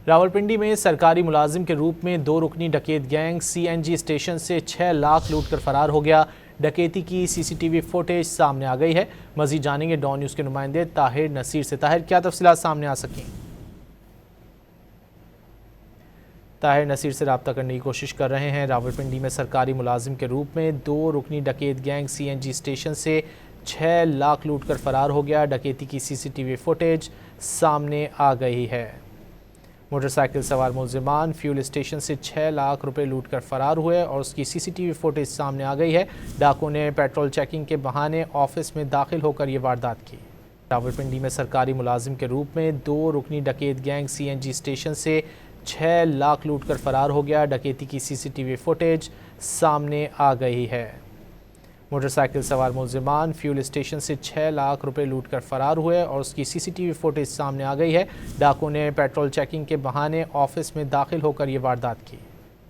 रावलपिंडी में सरकारी मुलाजिम के रूप में 2 रुकनी डकैत गैंग सीएनजी स्टेशन से 6 लाख लूट कर फरार हो गया। डकैती की सीसीटीवी फुटेज सामने आ गई है। मजीद जानेंगे डॉन न्यूज़ के नुमाइंदे ताहिर नसीर से। ताहिर, क्या तफसीलात सामने आ सकें? ताहिर नसीर से रब्ता करने की कोशिश कर रहे हैं। रावलपिंडी में सरकारी मुलाजिम के रूप में 2 रुकनी डकैत गैंग सीएनजी स्टेशन से 6 लाख लूट कर फरार हो गया। डकैती की सीसीटीवी फुटेज सामने आ गई है। मोटरसाइकिल सवार मुलजिमान फ्यूल स्टेशन से 6 लाख रुपए लूट कर फरार हुए और उसकी सीसीटीवी फुटेज सामने आ गई है। डाकुओं ने पेट्रोल चेकिंग के बहाने ऑफिस में दाखिल होकर ये वारदात की। रावलपिंडी में सरकारी मुलाजिम के रूप में 2 रुकनी डकैत गैंग सीएनजी स्टेशन से 6 लाख लूट कर फरार हो गया। डकैती की सीसीटीवी फुटेज सामने आ गई है। मोटरसाइकिल सवार मुलजिमान फ्यूल स्टेशन से 6 लाख रुपए लूट कर फरार हुए और उसकी सीसीटीवी फुटेज सामने आ गई है। डाकुओं ने पेट्रोल चेकिंग के बहाने ऑफिस में दाखिल होकर ये वारदात की।